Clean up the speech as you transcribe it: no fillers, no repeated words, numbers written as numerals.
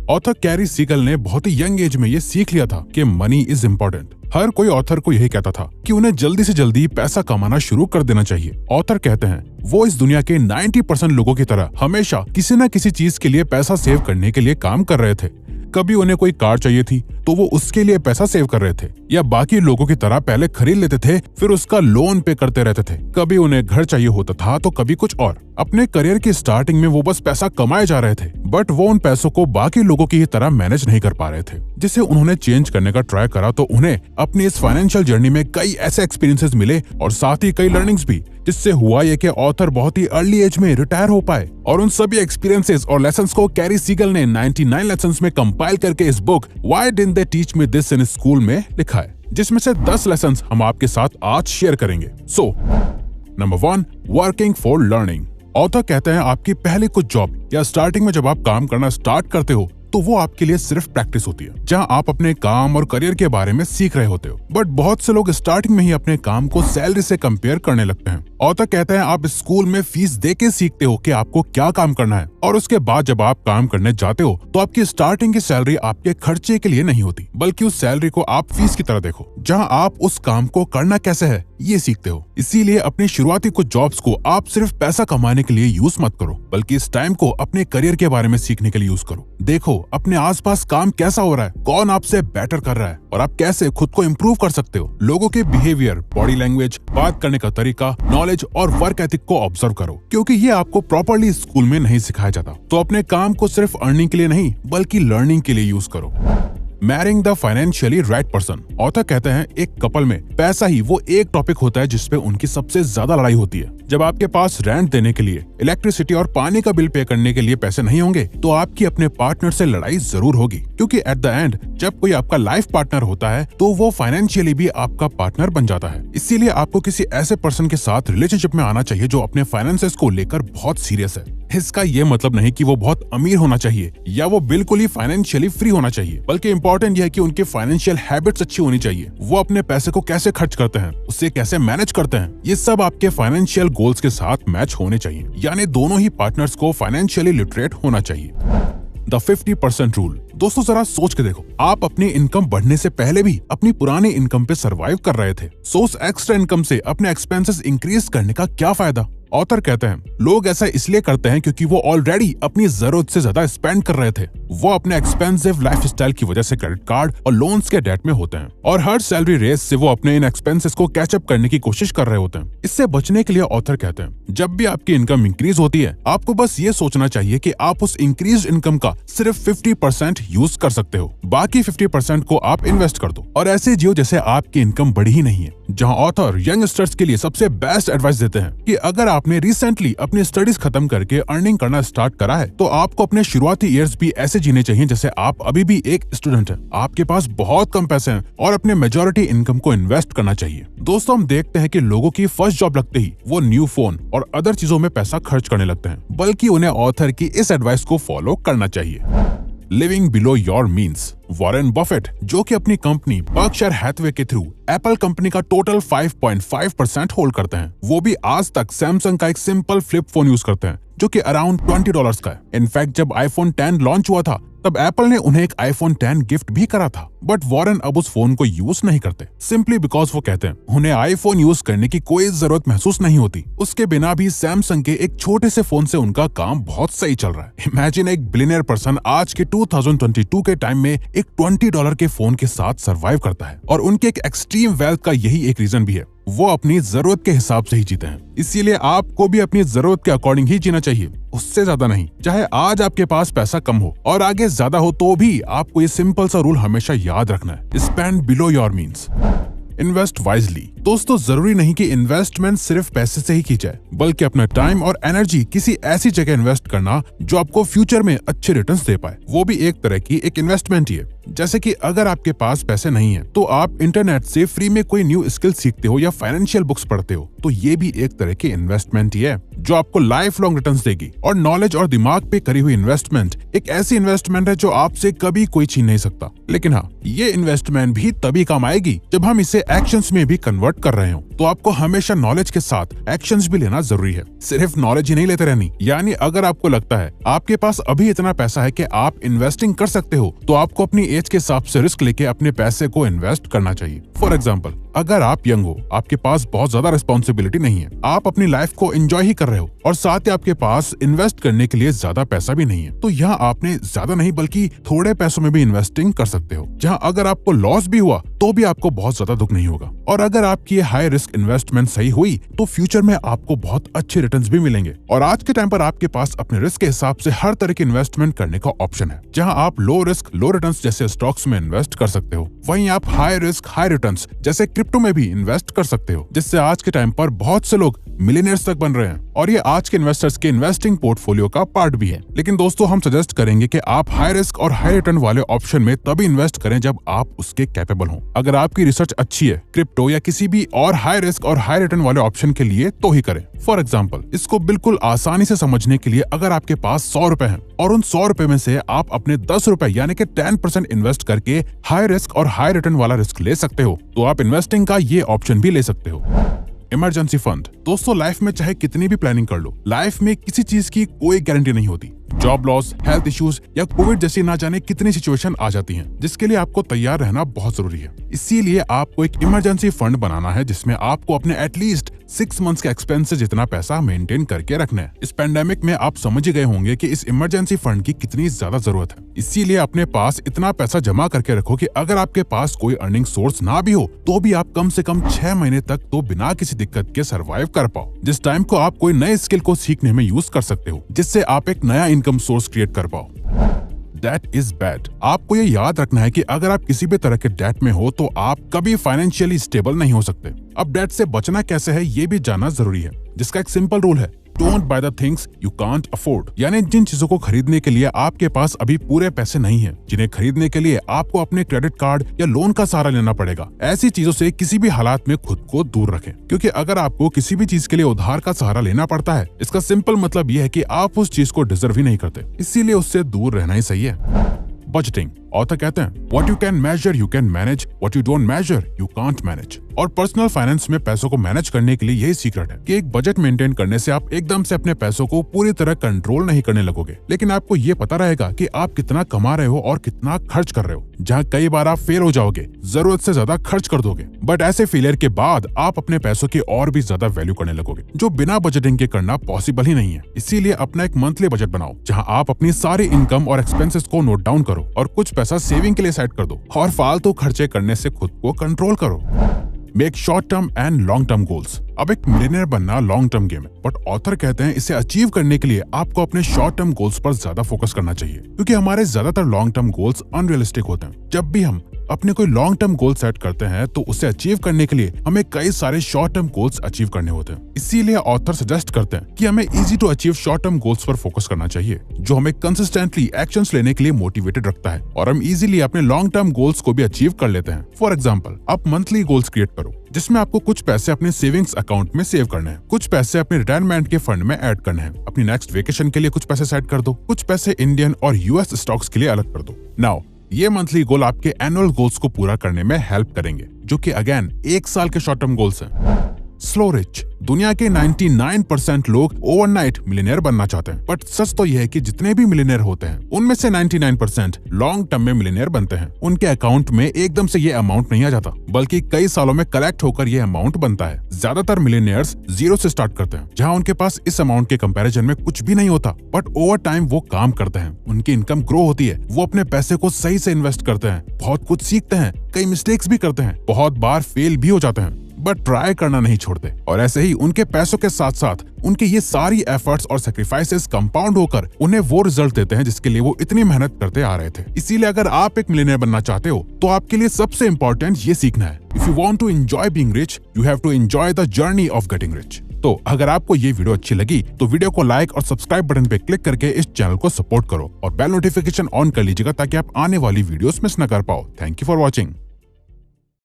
Author carry seagull ने बहुत ही young age में ये सीख लिया था कि मनी इज इम्पोर्टेंट। हर कोई ऑथर को यही कहता था कि उन्हें जल्दी से जल्दी पैसा कमाना शुरू कर देना चाहिए। ऑथर कहते हैं वो इस दुनिया के 90% लोगों की तरह हमेशा किसी न किसी चीज के लिए पैसा सेव करने के लिए काम कर रहे थे। कभी उन्हें कोई कार चाहिए थी तो वो उसके लिए पैसा सेव कर रहे थे, या बाकी लोगों की तरह पहले खरीद लेते थे फिर उसका लोन पे करते रहते थे। कभी उन्हें घर चाहिए होता था तो कभी कुछ और। अपने करियर की स्टार्टिंग में वो बस पैसा कमाए जा रहे थे, बट वो उन पैसों को बाकी लोगों की तरह मैनेज नहीं कर पा रहे थे। जिसे उन्होंने चेंज करने का ट्राई करा तो उन्हें अपनी इस फाइनेंशियल जर्नी में कई ऐसे एक्सपीरियंसेस मिले और साथ ही कई लर्निंग्स भी, जिससे हुआ ये कि ऑथर बहुत ही अर्ली एज में रिटायर हो पाए। और उन सभी एक्सपीरियंसेस और लेसन्स को कैरी सीगल ने 99 लेसन्स में कंपाइल करके इस book why didn't they teach me this in school में लिखा है, जिसमें से 10 लेसन्स हम आपके साथ आज शेयर करेंगे। So number 1, working for learning. Author कहते हैं आपकी पहली कुछ जॉब या स्टार्टिंग में जब आप काम करना स्टार्ट करते हो तो वो आपके लिए सिर्फ प्रैक्टिस होती है, जहां आप अपने काम और करियर के बारे में सीख रहे होते हो। बट बहुत से लोग स्टार्टिंग में ही अपने काम को सैलरी से कंपेयर करने लगते हैं। ऑथर कहते हैं आप स्कूल में फीस दे के सीखते हो कि आपको क्या काम करना है, और उसके बाद जब आप काम करने जाते हो तो आपकी स्टार्टिंग की सैलरी आपके खर्चे के लिए नहीं होती, बल्कि उस सैलरी को आप फीस की तरह देखो, जहां आप उस काम को करना कैसे है ये सीखते हो। इसीलिए अपनी शुरुआती कुछ जॉब्स को आप सिर्फ पैसा कमाने के लिए यूज मत करो, बल्कि इस टाइम को अपने करियर के बारे में सीखने के लिए यूज करो। देखो अपने आसपास काम कैसा हो रहा है, कौन आपसे बेटर कर रहा है, और आप कैसे खुद को इम्प्रूव कर सकते हो। लोगों के बिहेवियर, बॉडी लैंग्वेज, बात करने का तरीका, नॉलेज और वर्क एथिक को ऑब्जर्व करो, क्योंकि ये आपको प्रॉपर्ली स्कूल में नहीं सिखाया जाता। तो अपने काम को सिर्फ अर्निंग के लिए नहीं बल्कि लर्निंग के लिए यूज करो। Marrying the financially right person. Author कहते हैं एक कपल में पैसा ही वो एक टॉपिक होता है जिसपे उनकी सबसे ज्यादा लड़ाई होती है। जब आपके पास रेंट देने के लिए, इलेक्ट्रिसिटी और पानी का बिल पे करने के लिए पैसे नहीं होंगे तो आपकी अपने पार्टनर से लड़ाई जरूर होगी, क्योंकि एट द एंड जब कोई आपका लाइफ पार्टनर होता है तो वो फाइनेंशियली भी आपका पार्टनर बन जाता है। इसीलिए आपको किसी ऐसे पर्सन के साथ रिलेशनशिप में आना चाहिए जो अपने फाइनेंसेस को लेकर बहुत सीरियस है। इसका ये मतलब नहीं कि वो बहुत अमीर होना चाहिए या वो बिल्कुल ही फाइनेंशियली फ्री होना चाहिए, बल्कि इम्पोर्टेंट यह है कि उनकी फाइनेंशियल हैबिट्स अच्छी होनी चाहिए। वो अपने पैसे को कैसे खर्च करते हैं, उसे कैसे मैनेज करते हैं, ये सब आपके फाइनेंशियल गोल्स के साथ मैच होने चाहिए। यानी दोनों ही पार्टनर्स को फाइनेंशियली लिटरेट होना चाहिए। The 50% rule. दोस्तों जरा सोच के देखो, आप अपनी इनकम बढ़ने से पहले भी अपनी पुरानी इनकम पे सरवाइव कर रहे थे। सो उस एक्स्ट्रा इनकम से अपने एक्सपेंसेस इंक्रीज करने का क्या फायदा। ऑथर कहते हैं लोग ऐसा इसलिए करते हैं क्योंकि वो ऑलरेडी अपनी जरूरत से ज्यादा स्पेंड कर रहे थे। वो अपने एक्सपेंसिव लाइफस्टाइल की वजह से क्रेडिट कार्ड और लोन्स के डेट में होते हैं, और हर सैलरी रेस से वो अपने इन एक्सपेंसेस को कैचअप करने की कोशिश कर रहे होते हैं। इससे बचने के लिए ऑथर कहते हैं जब भी आपकी इनकम इंक्रीज होती है आपको बस ये सोचना चाहिए कि आप उस इंक्रीज इनकम का सिर्फ 50% यूज कर सकते हो, बाकी 50% को आप इन्वेस्ट कर दो और ऐसे जियो जैसे आपकी इनकम बढ़ी ही नहीं है। जहां ऑथर यंगस्टर्स के लिए सबसे बेस्ट एडवाइस देते हैं कि अगर आपने रिसेंटली अपनी स्टडीज खत्म करके अर्निंग करना स्टार्ट करा है तो आपको अपने शुरुआती ईयर्स भी ऐसे जीने चाहिए जैसे आप अभी भी एक स्टूडेंट हैं, आपके पास बहुत कम पैसे हैं और अपने मेजॉरिटी इनकम को इन्वेस्ट करना चाहिए। दोस्तों हम देखते हैं कि लोगों की फर्स्ट जॉब लगते ही वो न्यू फोन और अदर चीजों में पैसा खर्च करने लगते हैं, बल्कि उन्हें ऑथर की इस एडवाइस को फॉलो करना चाहिए। Living below your means. Warren Buffett जो कि अपनी कंपनी बर्कशायर हैथवे के थ्रू एप्पल कंपनी का टोटल 5.5% होल्ड करते हैं, वो भी आज तक सैमसंग का एक सिंपल फ्लिप फोन यूज करते हैं जो कि अराउंड $20 का है। इनफैक्ट जब आईफोन 10 लॉन्च हुआ था तब एप्पल ने उन्हें एक आईफोन 10 गिफ्ट भी करा था, बट वॉरेन अब उस फोन को यूज नहीं करते, सिंपली बिकॉज वो कहते हैं उन्हें आईफोन यूज करने की कोई जरूरत महसूस नहीं होती। उसके बिना भी सैमसंग के एक छोटे से फोन से उनका काम बहुत सही चल रहा है। इमेजिन एक बिलियनियर पर्सन आज के 2022 के टाइम में एक $20 के फोन के साथ सरवाइव करता है, और उनके एक एक्सट्रीम वेल्थ का यही एक रीजन भी है, वो अपनी जरूरत के हिसाब से ही जीते हैं। इसीलिए आपको भी अपनी जरूरत के अकॉर्डिंग ही जीना चाहिए, उससे ज्यादा नहीं। चाहे आज आपके पास पैसा कम हो और आगे ज्यादा हो तो भी आपको ये सिंपल सा रूल हमेशा याद रखना है, spend below your means. Invest wisely. दोस्तों जरूरी नहीं कि इन्वेस्टमेंट सिर्फ पैसे से ही की जाए, बल्कि अपना टाइम और एनर्जी किसी ऐसी जगह इन्वेस्ट करना जो आपको फ्यूचर में अच्छे रिटर्न्स दे पाए, वो भी एक तरह की एक इन्वेस्टमेंट ही है। जैसे कि अगर आपके पास पैसे नहीं है तो आप इंटरनेट से फ्री में कोई न्यू स्किल सीखते हो या फाइनेंशियल बुक्स पढ़ते हो, तो ये भी एक तरह की इन्वेस्टमेंट ही है जो आपको लाइफ लॉन्ग रिटर्न्स देगी। और नॉलेज और दिमाग पे करी हुई इन्वेस्टमेंट एक ऐसी इन्वेस्टमेंट है जो आपसे कभी कोई छीन नहीं सकता। लेकिन हाँ, ये इन्वेस्टमेंट भी तभी काम आएगी जब हम इसे एक्शंस में भी कन्वर्ट कर रहे हो। तो आपको हमेशा नॉलेज के साथ एक्शंस भी लेना जरूरी है, सिर्फ नॉलेज ही नहीं लेते रहनी। यानी अगर आपको लगता है आपके पास अभी इतना पैसा है कि आप इन्वेस्टिंग कर सकते हो, तो आपको अपनी एज के हिसाब से रिस्क लेके अपने पैसे को इन्वेस्ट करना चाहिए। फॉर एग्जाम्पल, अगर आप यंग हो, आपके पास बहुत ज्यादा रिस्पॉन्सिबिलिटी नहीं है, आप अपनी लाइफ को एंजॉय ही कर रहे हो और साथ ही आपके पास इन्वेस्ट करने के लिए ज्यादा पैसा भी नहीं है, तो यहाँ आपने ज्यादा नहीं बल्कि थोड़े पैसों में भी इन्वेस्टिंग कर सकते हो, जहाँ अगर आपको लॉस भी हुआ तो भी आपको बहुत ज्यादा दुख नहीं होगा। और अगर आपकी हाई रिस्क इन्वेस्टमेंट सही हुई तो फ्यूचर में आपको बहुत अच्छे रिटर्न्स भी मिलेंगे। और आज के टाइम पर आपके पास अपने रिस्क के हिसाब से हर तरह की इन्वेस्टमेंट करने का ऑप्शन है, जहां आप लो रिस्क लो रिटर्न्स जैसे स्टॉक्स में इन्वेस्ट कर सकते हो, वहीं आप हाई रिस्क हाई रिटर्न्स जैसे क्रिप्टो में भी इन्वेस्ट कर सकते हो, जिससे आज के टाइम पर बहुत से लोग मिलियनेयर्स तक बन रहे हैं। और ये आज के इन्वेस्टर्स के इन्वेस्टिंग पोर्टफोलियो का पार्ट भी है। लेकिन दोस्तों, हम सजेस्ट करेंगे कि आप हाई रिस्क और हाई रिटर्न वाले ऑप्शन में तभी इन्वेस्ट करें जब आप उसके कैपेबल हों। अगर आपकी रिसर्च अच्छी है क्रिप्टो या किसी भी और हाई रिस्क और हाई रिटर्न वाले ऑप्शन के लिए, तो ही करें। फॉर एग्जाम्पल, इसको बिल्कुल आसानी से समझने के लिए, अगर आपके पास 100 रुपए हैं और उन 100 रुपए में से आप अपने 10 रुपए यानी कि 10% इन्वेस्ट करके हाई रिस्क और हाई रिटर्न वाला रिस्क ले सकते हो, तो आप इन्वेस्टिंग का ये ऑप्शन भी ले सकते हो। Emergency fund. दोस्तों, लाइफ में चाहे कितनी भी प्लानिंग कर लो, लाइफ में किसी चीज की कोई गारंटी नहीं होती। जॉब लॉस, हेल्थ इश्यूज या कोविड जैसी ना जाने कितनी सिचुएशन आ जाती हैं, जिसके लिए आपको तैयार रहना बहुत जरूरी है। इसीलिए आपको एक इमरजेंसी फंड बनाना है, जिसमें आपको अपने एटलीस्ट 6 मंथ्स के एक्सपेंसेस जितना पैसा मेंटेन करके रखना है। इस पेंडेमिक में आप समझ ही गए होंगे कि इस इमरजेंसी फंड की कितनी ज्यादा जरूरत है। इसीलिए अपने पास इतना पैसा जमा करके रखो कि अगर आपके पास कोई अर्निंग सोर्स ना भी हो तो भी आप कम से कम 6 महीने तक तो बिना किसी दिक्कत के सर्वाइव कर पाओ, जिस टाइम को आप कोई नए स्किल को सीखने में यूज कर सकते हो, जिससे आप एक नया इनकम सोर्स क्रिएट कर पाओ। Debt is bad. आपको ये याद रखना है कि अगर आप किसी भी तरह के डेट में हो तो आप कभी फाइनेंशियली स्टेबल नहीं हो सकते। अब डेट से बचना कैसे है ये भी जानना जरूरी है, जिसका एक सिंपल रूल है, don't by the things you can't afford. यानी जिन चीजों को खरीदने के लिए आपके पास अभी पूरे पैसे नहीं है, जिन्हें खरीदने के लिए आपको अपने क्रेडिट कार्ड या लोन का सहारा लेना पड़ेगा, ऐसी चीजों से किसी भी हालात में खुद को दूर रखें। क्योंकि अगर आपको किसी भी चीज के लिए उधार का सहारा लेना पड़ता है, इसका सिंपल मतलब यह है कि आप उस चीज को डिजर्व ही नहीं करते, इसीलिए उससे दूर रहना ही सही है। बजटिंग। ऑथर कहते हैं, what you can measure you can manage, what you don't measure you can't manage. और पर्सनल फाइनेंस में पैसों को मैनेज करने के लिए यही सीक्रेट है कि एक बजट मेंटेन करने से आप एकदम से अपने पैसों को पूरी तरह कंट्रोल नहीं करने लगोगे, लेकिन आपको ये पता रहेगा कि आप कितना कमा रहे हो और कितना खर्च कर रहे हो। जहाँ कई बार आप फेल हो जाओगे, जरूरत से ज्यादा खर्च कर दोगे, बट ऐसे फेलियर के बाद आप अपने पैसों की और भी ज्यादा वैल्यू करने लगोगे, जो बिना बजटिंग के करना पॉसिबल ही नहीं है। इसीलिए अपना एक मंथली बजट बनाओ, जहाँ आप अपनी सारी इनकम और एक्सपेंसेस को नोट डाउन करो और कुछ पैसा सेविंग के लिए सेट कर दो और फालतू खर्चे करने से खुद को कंट्रोल करो। Make short term and long term goals. अब एक मिलियनेयर बनना लॉन्ग टर्म गेम है, बट ऑथर कहते हैं इसे अचीव करने के लिए आपको अपने शॉर्ट टर्म गोल्स पर ज्यादा फोकस करना चाहिए, क्योंकि हमारे ज्यादातर लॉन्ग टर्म गोल्स अनरियलिस्टिक होते हैं। जब भी हम अपने कोई लॉन्ग टर्म गोल सेट करते हैं तो उसे अचीव करने के लिए हमें कई सारे शॉर्ट टर्म गोल्स अचीव करने होते हैं। इसीलिए ऑथर सजेस्ट करते हैं कि हमें easy to achieve short term goals पर फोकस करना चाहिए, जो हमें कंसिस्टेंटली एक्शंस लेने के लिए मोटिवेटेड रखता है और हम इजीली अपने लॉन्ग टर्म गोल्स को भी अचीव कर लेते हैं। फॉर एग्जाम्पल, आप मंथली गोल्स क्रिएट करो, जिसमें आपको कुछ पैसे अपने सेविंग्स अकाउंट में सेव करने हैं, कुछ पैसे अपने रिटायरमेंट के फंड में ऐड करने हैं, अपनी नेक्स्ट वेकेशन के लिए कुछ पैसे सेट कर दो, कुछ पैसे इंडियन और यूएस स्टॉक्स के लिए अलग कर दो। नाउ ये मंथली गोल आपके एनुअल गोल्स को पूरा करने में हेल्प करेंगे, जो कि अगेन 1 साल के शॉर्ट टर्म गोल्स हैं। Slow rich. दुनिया के 99% लोग ओवरनाइट मिलियनेयर बनना चाहते हैं, बट सच तो यह है कि जितने भी मिलियनेयर होते हैं उनमें से 99% लॉन्ग टर्म में मिलियनेयर बनते हैं। उनके अकाउंट में एकदम से ये अमाउंट नहीं आ जाता, बल्कि कई सालों में कलेक्ट होकर ये अमाउंट बनता है। ज्यादातर मिलियनेयर्स जीरो से स्टार्ट करते हैं, जहां उनके पास इस अमाउंट के कंपैरिजन में कुछ भी नहीं होता, बट ओवर टाइम वो काम करते हैं, उनकी इनकम ग्रो होती है, वो अपने पैसे को सही से इन्वेस्ट करते हैं, बहुत कुछ सीखते हैं, कई मिस्टेक्स भी करते हैं, बहुत बार फेल भी हो जाते हैं, बट ट्राई करना नहीं छोड़ते। और ऐसे ही उनके पैसों के साथ साथ उनके ये सारी एफर्ट्स और सैक्रिफाइसेस कंपाउंड होकर उन्हें वो रिजल्ट देते हैं जिसके लिए वो इतनी मेहनत करते आ रहे थे। इसीलिए अगर आप एक मिलियनेयर बनना चाहते हो तो आपके लिए सबसे इंपॉर्टेंट ये सीखना है, if you want to enjoy being rich, you have to enjoy the journey of getting rich. तो अगर आपको ये वीडियो अच्छी लगी तो वीडियो को लाइक और सब्सक्राइब बटन पे क्लिक करके इस चैनल को सपोर्ट करो और बेल नोटिफिकेशन ऑन कर लीजिएगा ताकि आप आने वाली वीडियोस मिस न कर पाओ। Thank you for watching.